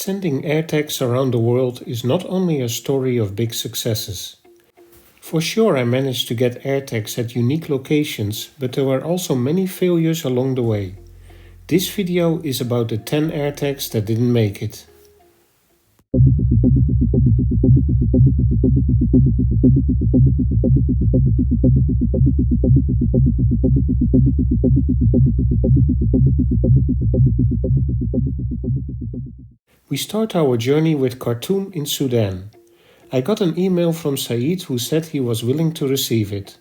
Sending AirTags around the world is not only a story of big successes. For sure I managed to get AirTags at unique locations, but there were also many failures along the way. This video is about the 10 AirTags that didn't make it. We start our journey with Khartoum in Sudan. I got an email from Saeed who said he was willing to receive it.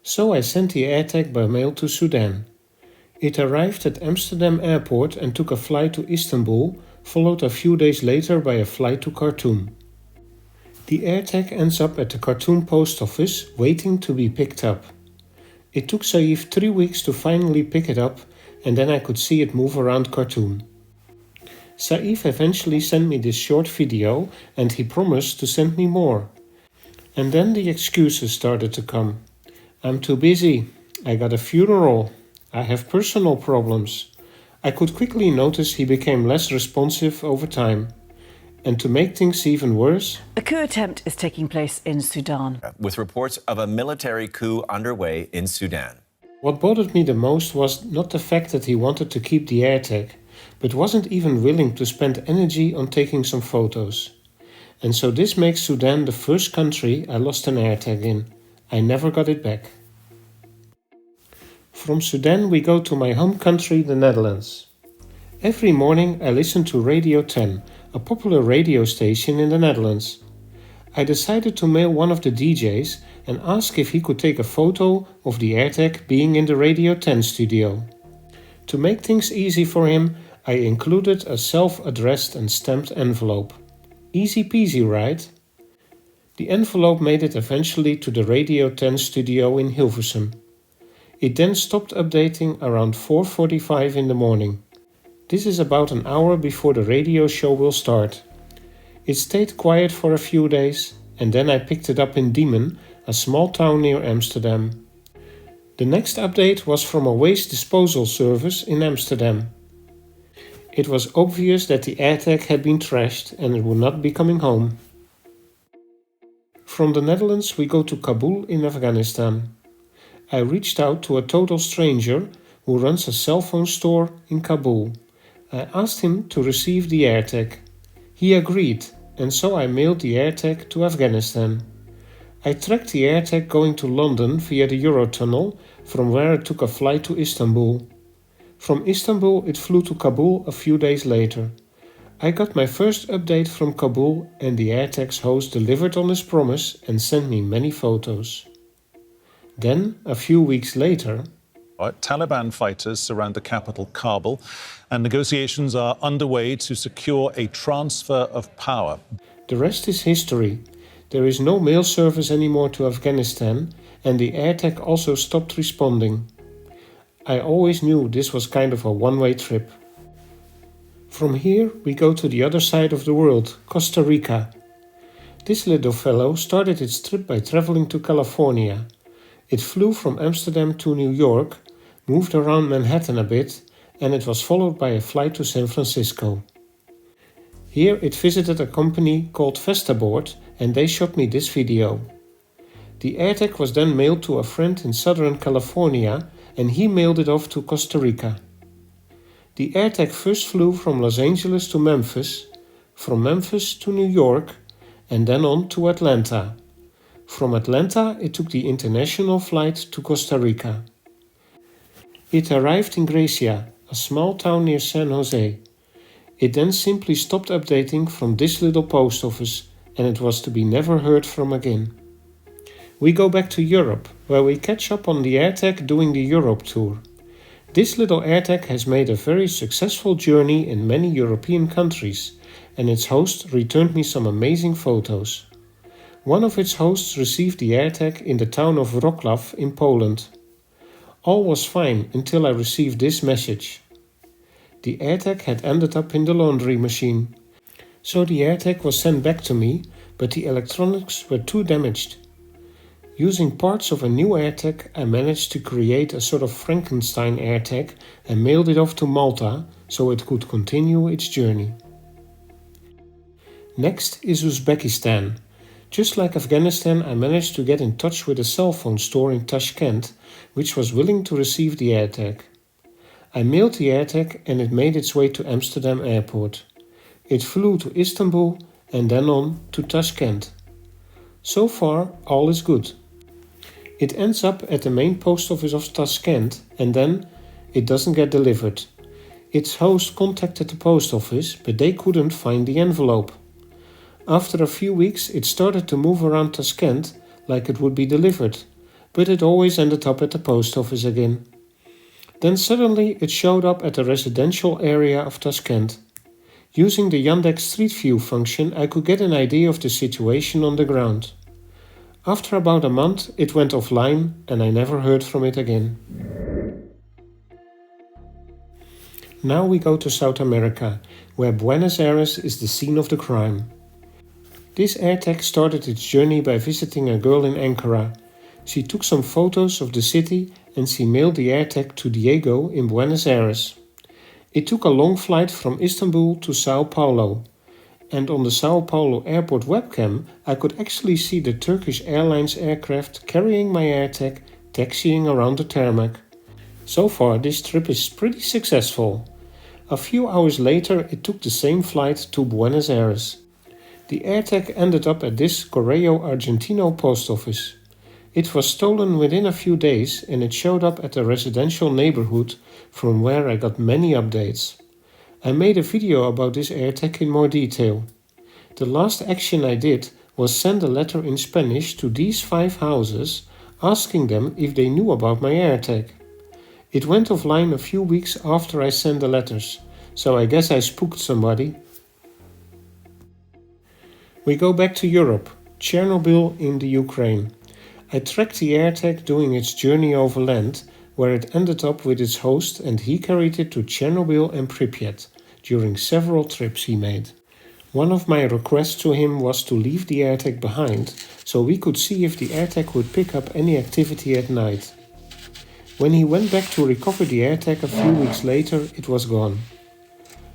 So I sent the AirTag by mail to Sudan. It arrived at Amsterdam airport and took a flight to Istanbul, followed a few days later by a flight to Khartoum. The AirTag ends up at the Khartoum post office, waiting to be picked up. It took Saeed 3 weeks to finally pick it up, and then I could see it move around Khartoum. Saif eventually sent me this short video and he promised to send me more. And then the excuses started to come. I'm too busy. I got a funeral. I have personal problems. I could quickly notice he became less responsive over time. And to make things even worse, a coup attempt is taking place in Sudan, with reports of a military coup underway in Sudan. What bothered me the most was not the fact that he wanted to keep the AirTag, but wasn't even willing to spend energy on taking some photos. And so this makes Sudan the first country I lost an AirTag in. I never got it back. From Sudan we go to my home country, the Netherlands. Every morning I listen to Radio 10, a popular radio station in the Netherlands. I decided to mail one of the DJs and ask if he could take a photo of the AirTag being in the Radio 10 studio. To make things easy for him, I included a self-addressed and stamped envelope. Easy peasy, right? The envelope made it eventually to the Radio 10 studio in Hilversum. It then stopped updating around 4:45 in the morning. This is about an hour before the radio show will start. It stayed quiet for a few days and then I picked it up in Diemen, a small town near Amsterdam. The next update was from a waste disposal service in Amsterdam. It was obvious that the AirTag had been trashed and it would not be coming home. From the Netherlands we go to Kabul in Afghanistan. I reached out to a total stranger who runs a cell phone store in Kabul. I asked him to receive the AirTag. He agreed, and so I mailed the AirTag to Afghanistan. I tracked the AirTag going to London via the Eurotunnel, from where it took a flight to Istanbul. From Istanbul it flew to Kabul a few days later. I got my first update from Kabul and the AirTag's host delivered on his promise and sent me many photos. Then, a few weeks later, Taliban fighters surround the capital, Kabul, and negotiations are underway to secure a transfer of power. The rest is history. There is no mail service anymore to Afghanistan, and the AirTag also stopped responding. I always knew this was kind of a one-way trip. From here we go to the other side of the world, Costa Rica. This little fellow started its trip by traveling to California. It flew from Amsterdam to New York, moved around Manhattan a bit, and it was followed by a flight to San Francisco. Here it visited a company called Vestaboard and they shot me this video. The AirTag was then mailed to a friend in Southern California and he mailed it off to Costa Rica. The AirTag first flew from Los Angeles to Memphis, from Memphis to New York, and then on to Atlanta. From Atlanta it took the international flight to Costa Rica. It arrived in Gracia, a small town near San Jose. It then simply stopped updating from this little post office and it was to be never heard from again. We go back to Europe, where we catch up on the AirTag doing the Europe tour. This little AirTag has made a very successful journey in many European countries, and its host returned me some amazing photos. One of its hosts received the AirTag in the town of Wrocław in Poland. All was fine until I received this message. The AirTag had ended up in the laundry machine. So the AirTag was sent back to me, but the electronics were too damaged. Using parts of a new AirTag, I managed to create a sort of Frankenstein AirTag and mailed it off to Malta so it could continue its journey. Next is Uzbekistan. Just like Afghanistan, I managed to get in touch with a cell phone store in Tashkent, which was willing to receive the AirTag. I mailed the AirTag and it made its way to Amsterdam airport. It flew to Istanbul and then on to Tashkent. So far, all is good. It ends up at the main post office of Tashkent and then it doesn't get delivered. Its host contacted the post office, but they couldn't find the envelope. After a few weeks, it started to move around Tashkent like it would be delivered, but it always ended up at the post office again. Then suddenly it showed up at the residential area of Tashkent. Using the Yandex Street View function, I could get an idea of the situation on the ground. After about a month, it went offline and I never heard from it again. Now we go to South America, where Buenos Aires is the scene of the crime. This AirTag started its journey by visiting a girl in Ankara. She took some photos of the city and she mailed the AirTag to Diego in Buenos Aires. It took a long flight from Istanbul to Sao Paulo. And on the Sao Paulo airport webcam, I could actually see the Turkish Airlines aircraft carrying my AirTag taxiing around the tarmac. So far, this trip is pretty successful. A few hours later, it took the same flight to Buenos Aires. The AirTag ended up at this Correo Argentino post office. It was stolen within a few days and it showed up at a residential neighborhood from where I got many updates. I made a video about this AirTag in more detail. The last action I did was send a letter in Spanish to these 5 houses asking them if they knew about my AirTag. It went offline a few weeks after I sent the letters, so I guess I spooked somebody. We go back to Europe, Chernobyl in the Ukraine. I tracked the AirTag doing its journey over land, where it ended up with its host and he carried it to Chernobyl and Pripyat during several trips he made. One of my requests to him was to leave the AirTag behind so we could see if the AirTag would pick up any activity at night. When he went back to recover the AirTag a few weeks later, it was gone.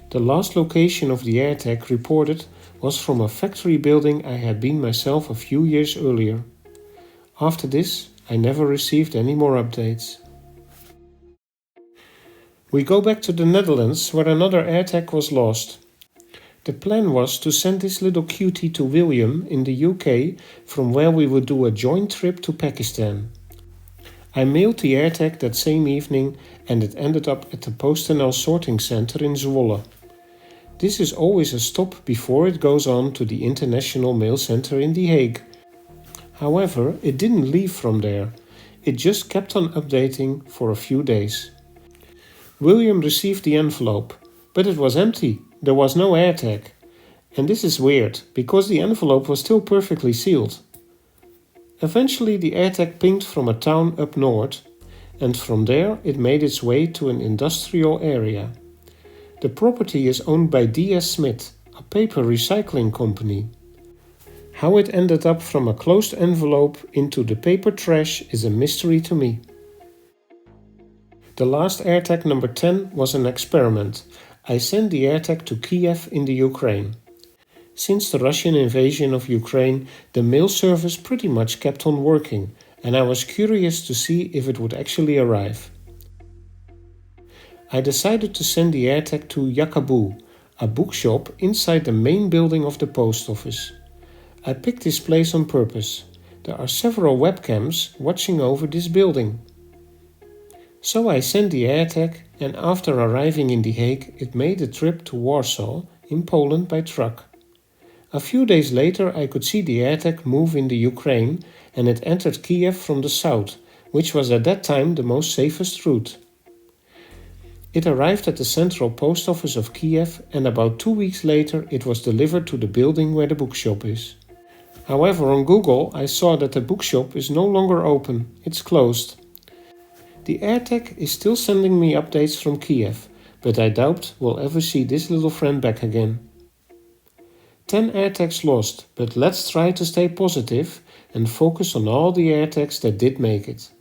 The last location of the AirTag reported was from a factory building I had been myself a few years earlier. After this, I never received any more updates. We go back to the Netherlands where another AirTag was lost. The plan was to send this little cutie to William in the UK, from where we would do a joint trip to Pakistan. I mailed the AirTag that same evening and it ended up at the PostNL sorting center in Zwolle. This is always a stop before it goes on to the International Mail Center in The Hague. However, it didn't leave from there. It just kept on updating for a few days. William received the envelope, but it was empty. There was no AirTag. And this is weird, because the envelope was still perfectly sealed. Eventually the AirTag pinged from a town up north, and from there it made its way to an industrial area. The property is owned by D.S. Smith, a paper recycling company. How it ended up from a closed envelope into the paper trash is a mystery to me. The last AirTag number 10 was an experiment. I sent the AirTag to Kiev in the Ukraine. Since the Russian invasion of Ukraine, the mail service pretty much kept on working, and I was curious to see if it would actually arrive. I decided to send the AirTag to Yakabu, a bookshop inside the main building of the post office. I picked this place on purpose. There are several webcams watching over this building. So I sent the AirTag, and after arriving in The Hague, it made a trip to Warsaw in Poland by truck. A few days later I could see the AirTag move in the Ukraine and it entered Kiev from the south, which was at that time the most safest route. It arrived at the central post office of Kiev and about 2 weeks later it was delivered to the building where the bookshop is. However, on Google I saw that the bookshop is no longer open, it's closed. The AirTag is still sending me updates from Kiev, but I doubt we'll ever see this little friend back again. 10 AirTags lost, but let's try to stay positive and focus on all the AirTags that did make it.